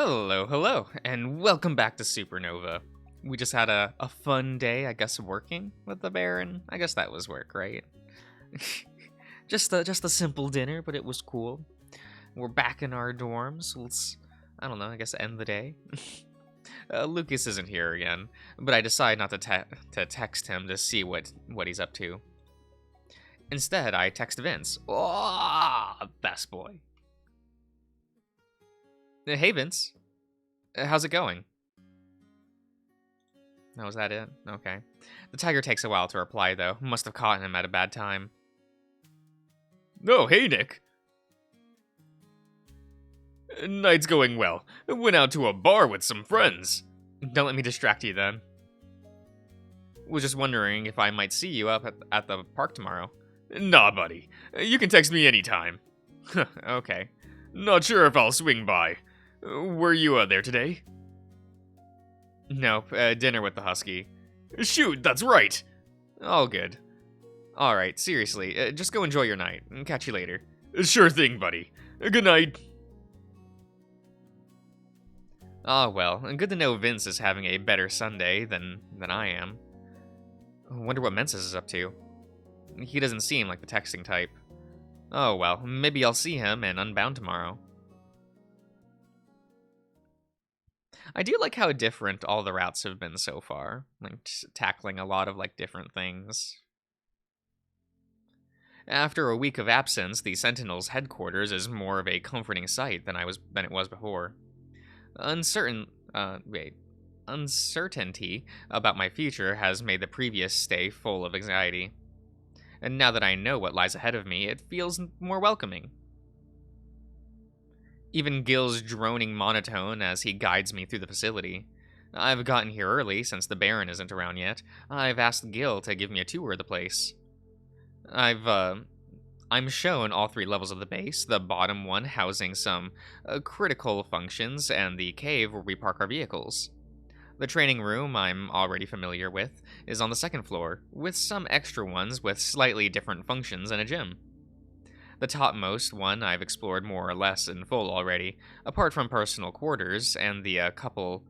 Hello, and welcome back to Supernova. We just had a fun day, I guess, working with the Baron. I guess that was work, right? just a simple dinner, but it was cool. We're back in our dorms. Let's, I don't know, I guess end the day. Lucas isn't here again, but I decide not to text him to see what he's up to. Instead, I text Vince. Oh, best boy. Hey, Vince. How's it going? Oh, was that it? Okay. The tiger takes a while to reply, though. Must have caught him at a bad time. Oh, hey, Nick. Night's going well. Went out to a bar with some friends. Don't let me distract you, then. Was just wondering if I might see you up at the park tomorrow. Nah, buddy. You can text me anytime. Okay. Not sure if I'll swing by. Were you there today? Nope, dinner with the Husky. Shoot, that's right. All good. Alright, seriously, just go enjoy your night. Catch you later. Sure thing, buddy. Good night. Ah, well, good to know Vince is having a better Sunday than I am. Wonder what Menses is up to. He doesn't seem like the texting type. Oh well, maybe I'll see him in Unbound tomorrow. I do like how different all the routes have been so far, like tackling a lot of different things. After a week of absence, the Sentinel's headquarters is more of a comforting sight than it was before. Uncertainty about my future has made the previous stay full of anxiety. And now that I know what lies ahead of me, it feels more welcoming. Even Gil's droning monotone as he guides me through the facility. I've gotten here early since the Baron isn't around yet. I've asked Gil to give me a tour of the place. I'm shown all 3 levels of the base, the bottom one housing some critical functions, and the cave where we park our vehicles. The training room I'm already familiar with is on the 2nd floor, with some extra ones with slightly different functions and a gym. The topmost one I've explored more or less in full already, apart from personal quarters and the couple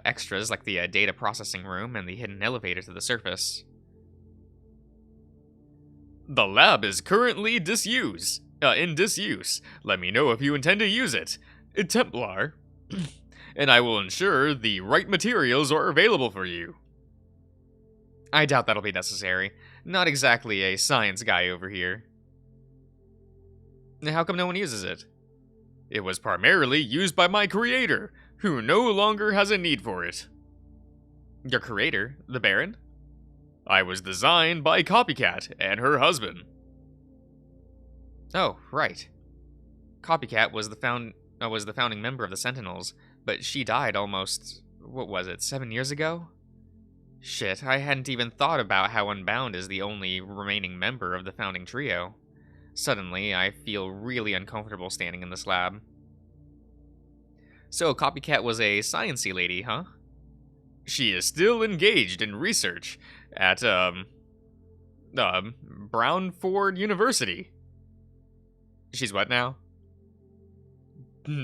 extras like the data processing room and the hidden elevator to the surface. The lab is currently in disuse. Let me know if you intend to use it. Templar. And I will ensure the right materials are available for you. I doubt that'll be necessary. Not exactly a science guy over here. How come no one uses it? It was primarily used by my creator, who no longer has a need for it. Your creator? The Baron? I was designed by Copycat and her husband. Oh, right. Copycat was the founding member of the Sentinels, but she died almost, 7 years ago? Shit, I hadn't even thought about how Unbound is the only remaining member of the founding trio. Suddenly, I feel really uncomfortable standing in this lab. So, Copycat was a sciencey lady, huh? She is still engaged in research at, Brownford University. She's what now?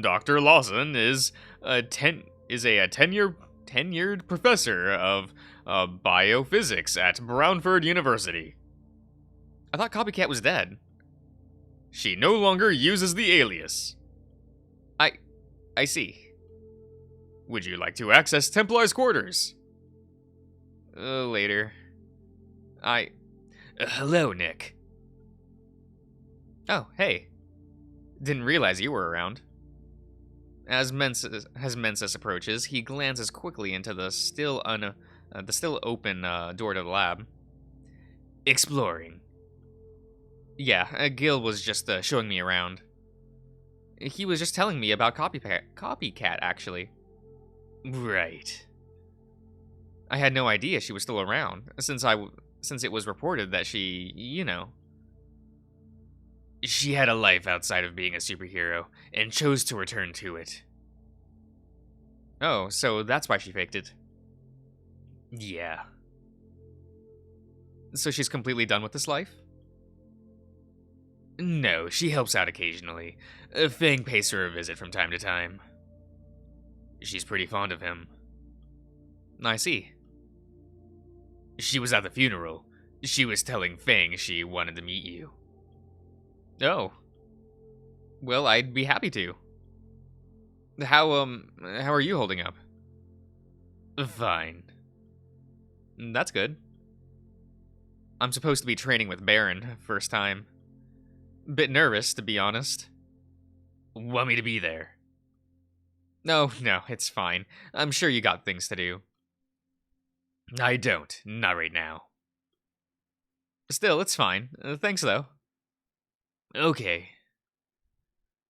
Dr. Lawson is a tenured professor of biophysics at Brownford University. I thought Copycat was dead. She no longer uses the alias. I see. Would you like to access Templar's quarters? Later. Hello, Nick. Oh, hey. Didn't realize you were around. As Mensis approaches, he glances quickly into the still open door to the lab. Exploring. Yeah, Gil was just showing me around. He was just telling me about Copycat, actually. Right. I had no idea she was still around, since it was reported that she, She had a life outside of being a superhero, and chose to return to it. Oh, so that's why she faked it. Yeah. So she's completely done with this life? No, she helps out occasionally. Fang pays her a visit from time to time. She's pretty fond of him. I see. She was at the funeral. She was telling Fang she wanted to meet you. Oh. Well, I'd be happy to. How are you holding up? Fine. That's good. I'm supposed to be training with Baron, first time. Bit nervous, to be honest. Want me to be there? No, it's fine. I'm sure you got things to do. I don't. Not right now. Still, it's fine. Thanks, though. Okay.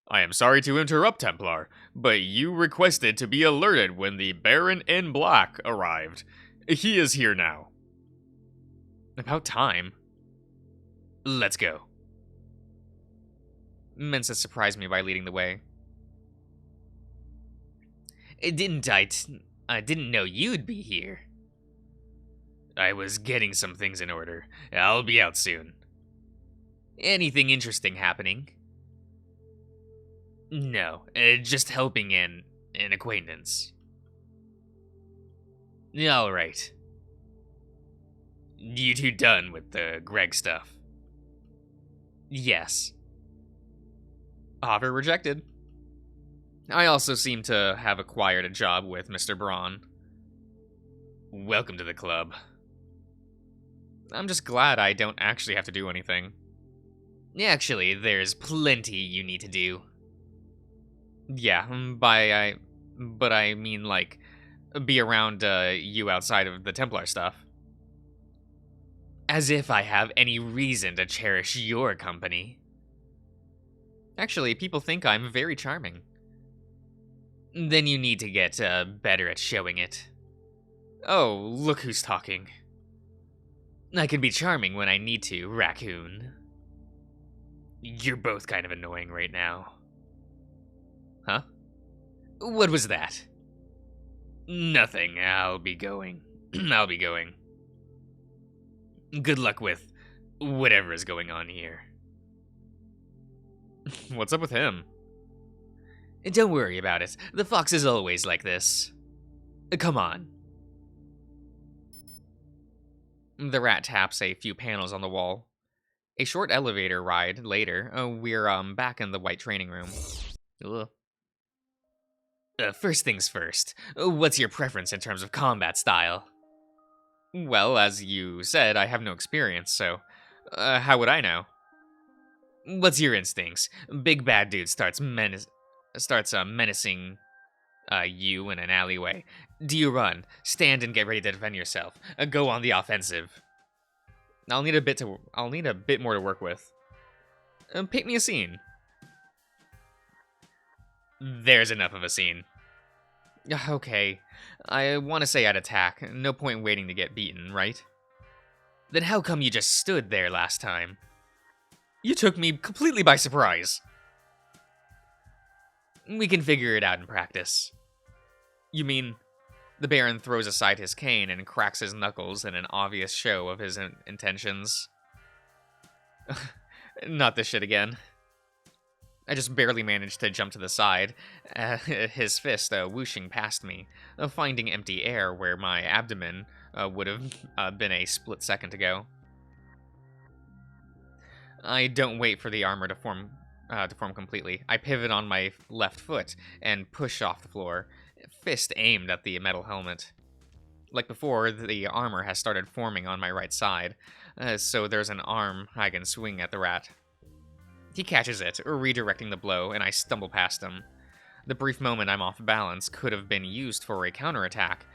I am sorry to interrupt, Templar, but you requested to be alerted when the Baron in Black arrived. He is here now. About time. Let's go. Mensa surprised me by leading the way. I didn't know you'd be here. I was getting some things in order. I'll be out soon. Anything interesting happening? No, just helping an acquaintance. All right. You two done with the Greg stuff? Yes. Offer rejected. I also seem to have acquired a job with Mr. Braun. Welcome to the club. I'm just glad I don't actually have to do anything. Actually, there's plenty you need to do. Yeah, but I mean, like, be around you outside of the Templar stuff. As if I have any reason to cherish your company. Actually, people think I'm very charming. Then you need to get better at showing it. Oh, look who's talking. I can be charming when I need to, Raccoon. You're both kind of annoying right now. Huh? What was that? Nothing. I'll be going. I'll be going. Good luck with whatever is going on here. What's up with him? Don't worry about it. The fox is always like this. Come on. The rat taps a few panels on the wall. A short elevator ride later, we're back in the white training room. Ugh. First things first, what's your preference in terms of combat style? Well, as you said, I have no experience, so how would I know? What's your instincts? Big bad dude starts menacing you in an alleyway. Do you run, stand and get ready to defend yourself? Go on the offensive. I'll need a bit more to work with. Paint me a scene. There's enough of a scene. Okay. I want to say I'd attack. No point waiting to get beaten, right? Then how come you just stood there last time? You took me completely by surprise. We can figure it out in practice. You mean... The Baron throws aside his cane and cracks his knuckles in an obvious show of his intentions. Not this shit again. I just barely managed to jump to the side, his fist whooshing past me, finding empty air where my abdomen would have been a split second ago. I don't wait for the armor to form completely. I pivot on my left foot and push off the floor, fist aimed at the metal helmet. Like before, the armor has started forming on my right side, so there's an arm I can swing at the rat. He catches it, redirecting the blow, and I stumble past him. The brief moment I'm off balance could have been used for a counterattack,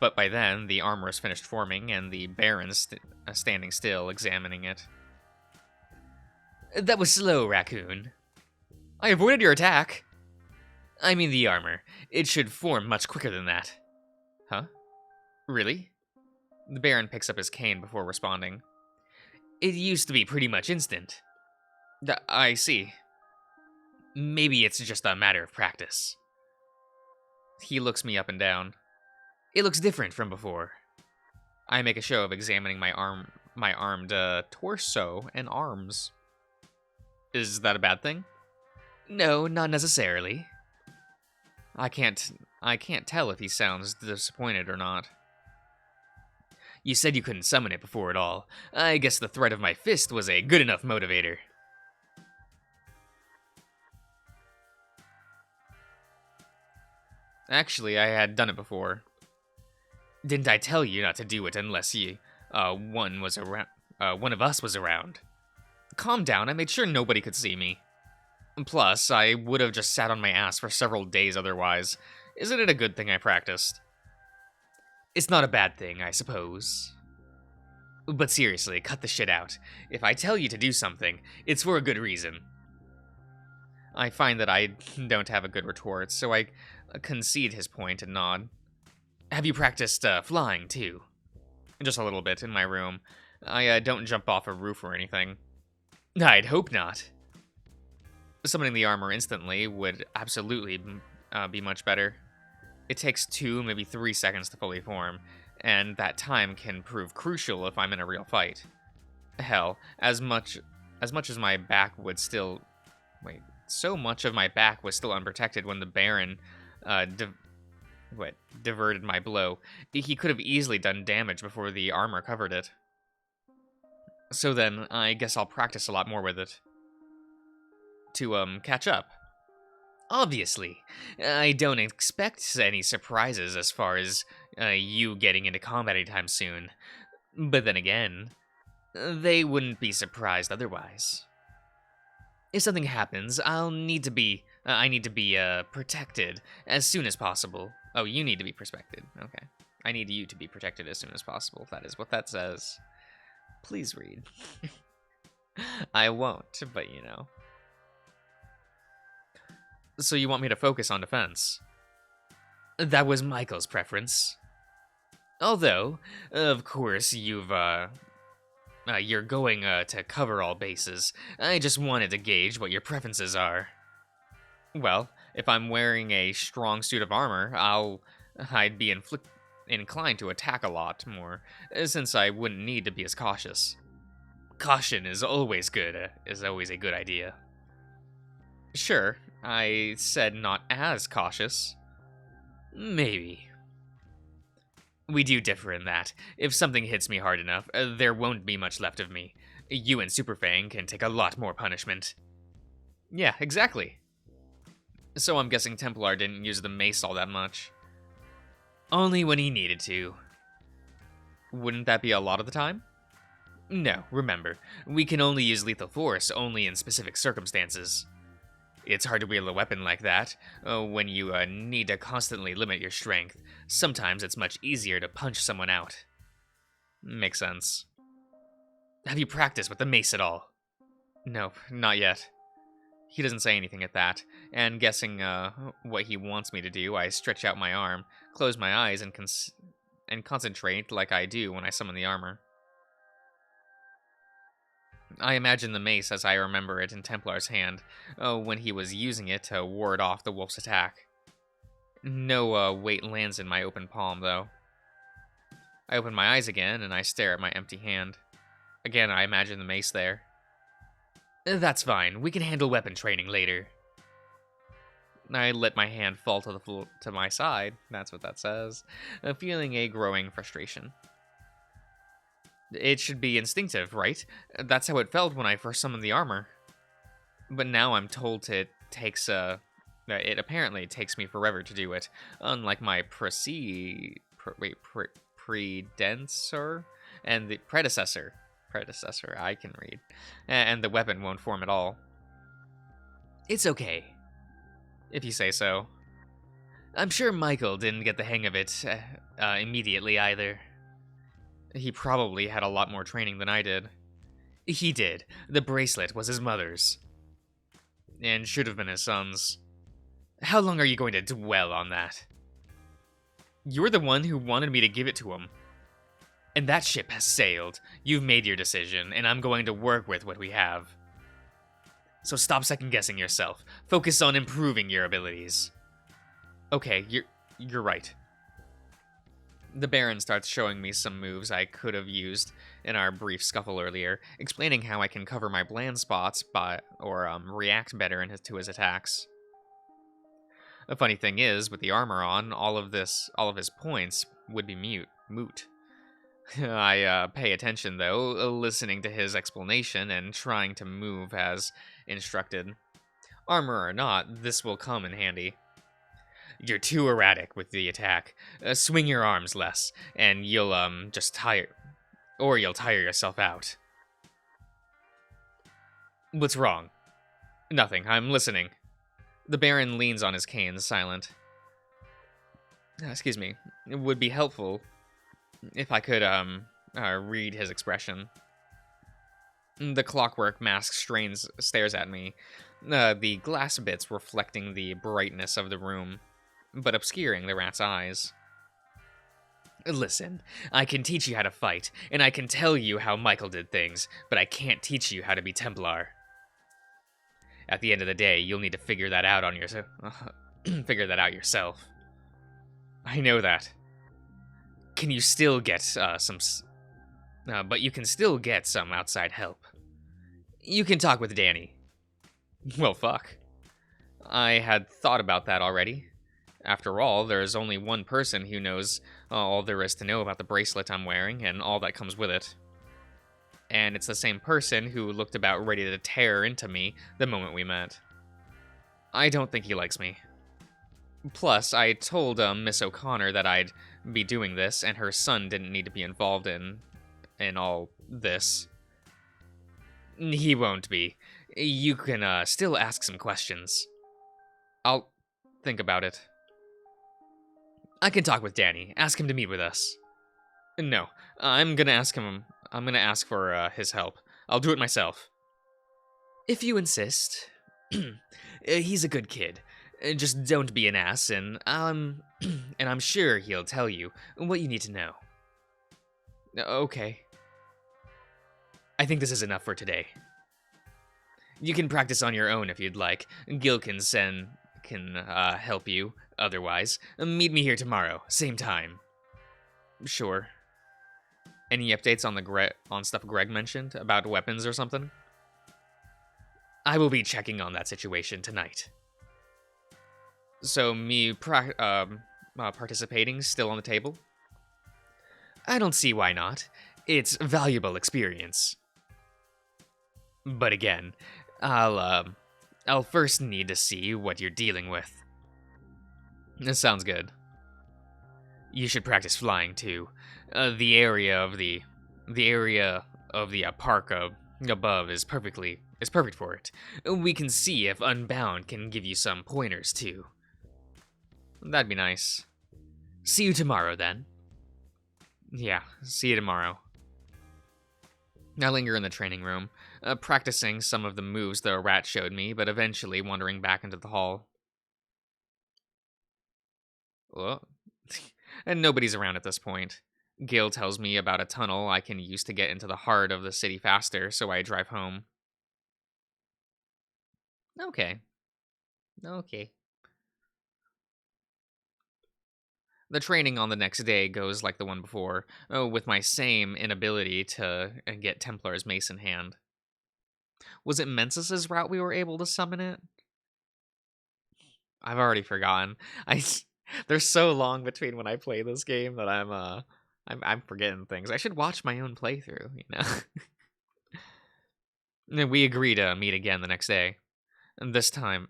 but by then, the armor is finished forming, and the Baron's standing still, examining it. That was slow, Raccoon. I avoided your attack. I mean the armor. It should form much quicker than that. Huh? Really? The Baron picks up his cane before responding. It used to be pretty much instant. I see. Maybe it's just a matter of practice. He looks me up and down. It looks different from before. I make a show of examining my armed torso and arms. Is that a bad thing? No, not necessarily. I can't I can't tell if he sounds disappointed or not. You said you couldn't summon it before at all. I guess the threat of my fist was a good enough motivator. Actually, I had done it before. Didn't I tell you not to do it unless one of us was around? Calm down, I made sure nobody could see me. Plus, I would have just sat on my ass for several days otherwise. Isn't it a good thing I practiced? It's not a bad thing, I suppose. But seriously, cut the shit out. If I tell you to do something, it's for a good reason. I find that I don't have a good retort, so I concede his point and nod. Have you practiced flying, too? Just a little bit in my room. I don't jump off a roof or anything. I'd hope not. Summoning the armor instantly would absolutely be much better. It takes 2, maybe 3 seconds to fully form, and that time can prove crucial if I'm in a real fight. Hell, as much as my back would still... Wait, so much of my back was still unprotected when the Baron diverted my blow. He could have easily done damage before the armor covered it. So then, I guess I'll practice a lot more with it. To, catch up. Obviously. I don't expect any surprises as far as you getting into combat anytime soon. But then again, they wouldn't be surprised otherwise. If something happens, I need to be protected as soon as possible. Oh, you need to be protected. Okay. I need you to be protected as soon as possible. That is what that says. Please read. I won't, but you know. So you want me to focus on defense? That was Michael's preference. Although, of course, you're going to cover all bases. I just wanted to gauge what your preferences are. Well, if I'm wearing a strong suit of armor, I'd be inclined to attack a lot more, since I wouldn't need to be as cautious. Caution is always good, is always a good idea. Sure, I said not as cautious. Maybe. We do differ in that. If something hits me hard enough, there won't be much left of me. You and Superfang can take a lot more punishment. Yeah, exactly. So I'm guessing Templar didn't use the mace all that much. Only when he needed to. Wouldn't that be a lot of the time? No, remember, we can only use lethal force only in specific circumstances. It's hard to wield a weapon like that when you need to constantly limit your strength. Sometimes it's much easier to punch someone out. Makes sense. Have you practiced with the mace at all? Nope, not yet. He doesn't say anything at that, and guessing what he wants me to do, I stretch out my arm, close my eyes, and concentrate like I do when I summon the armor. I imagine the mace as I remember it in Templar's hand, when he was using it to ward off the wolf's attack. No weight lands in my open palm, though. I open my eyes again, and I stare at my empty hand. Again, I imagine the mace there. That's fine, we can handle weapon training later. I let my hand fall to my side, that's what that says, feeling a growing frustration. It should be instinctive, right? That's how it felt when I first summoned the armor. But now I'm told it apparently takes me forever to do it, unlike my predecessor and the predecessor. I can read. And the weapon won't form at all. It's okay, if you say so. I'm sure Michael didn't get the hang of it immediately either. He probably had a lot more training than I did. He did. The bracelet was his mother's. And should have been his son's. How long are you going to dwell on that? You're the one who wanted me to give it to him. And that ship has sailed. You've made your decision, and I'm going to work with what we have. So stop second-guessing yourself. Focus on improving your abilities. Okay, you're right. The Baron starts showing me some moves I could have used in our brief scuffle earlier, explaining how I can cover my bland spots or react better to his attacks. The funny thing is, with the armor on, all of his points would be moot. I pay attention though, listening to his explanation and trying to move as instructed. Armor or not, this will come in handy. You're too erratic with the attack. Swing your arms less, and you'll you'll tire yourself out. What's wrong? Nothing, I'm listening. The Baron leans on his cane, silent. Excuse me. It would be helpful if I could, read his expression. The clockwork mask stares at me, the glass bits reflecting the brightness of the room, but obscuring the rat's eyes. Listen, I can teach you how to fight, and I can tell you how Michael did things, but I can't teach you how to be Templar. At the end of the day, you'll need to figure that out yourself. I know that. Can you still get but you can still get some outside help. You can talk with Danny. Well, fuck. I had thought about that already. After all, there's only one person who knows all there is to know about the bracelet I'm wearing and all that comes with it. And it's the same person who looked about ready to tear into me the moment we met. I don't think he likes me. Plus, I told Miss O'Connor that I'd be doing this, and her son didn't need to be involved in all this. He won't be. You can still ask some questions. I'll think about it. I can talk with Danny. Ask him to meet with us. No, I'm gonna ask for his help. I'll do it myself. If you insist. He's a good kid. Just don't be an ass, and and I'm sure he'll tell you what you need to know. Okay. I think this is enough for today. You can practice on your own if you'd like. Gil can help you. Otherwise, meet me here tomorrow, same time. Sure. Any updates on stuff Greg mentioned about weapons or something? I will be checking on that situation tonight. So me participating still on the table? I don't see why not. It's valuable experience. But again, I'll first need to see what you're dealing with. This sounds good. You should practice flying too. The area of the park above is perfect for it. We can see if Unbound can give you some pointers too. That'd be nice. See you tomorrow then. Yeah, see you tomorrow. I linger in the training room, practicing some of the moves the rat showed me, but eventually wandering back into the hall. Well, and nobody's around at this point. Gil tells me about a tunnel I can use to get into the heart of the city faster, so I drive home. Okay. The training on the next day goes like the one before, with my same inability to get Templar's mace in hand. Was it Mensis' route we were able to summon it? I've already forgotten. There's so long between when I play this game that I'm forgetting things. I should watch my own playthrough, you know. And we agree to meet again the next day. And this time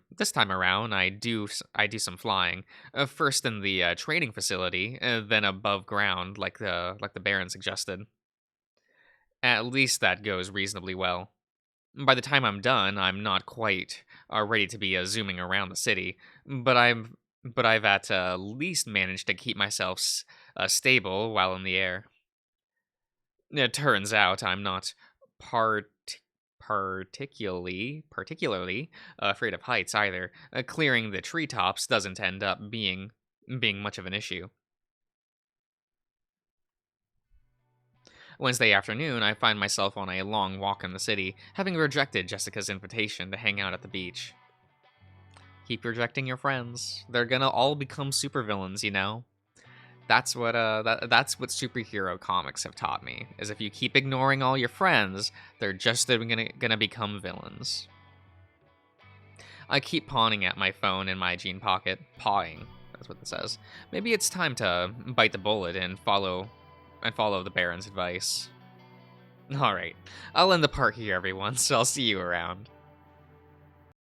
around, I do some flying. First in the training facility, then above ground, like the Baron suggested. At least that goes reasonably well. By the time I'm done, I'm not quite ready to be zooming around the city, but I've at least managed to keep myself stable while in the air. It turns out I'm not particularly afraid of heights either. Clearing the treetops doesn't end up being much of an issue. Wednesday afternoon, I find myself on a long walk in the city, having rejected Jessica's invitation to hang out at the beach. Keep rejecting your friends. They're gonna all become supervillains, you know? That's what superhero comics have taught me, is if you keep ignoring all your friends, they're just gonna become villains. I keep pawing at my phone in my jean pocket. Pawing. That's what it says. Maybe it's time to bite the bullet and follow the Baron's advice. All right. I'll end the part here, everyone, so I'll see you around.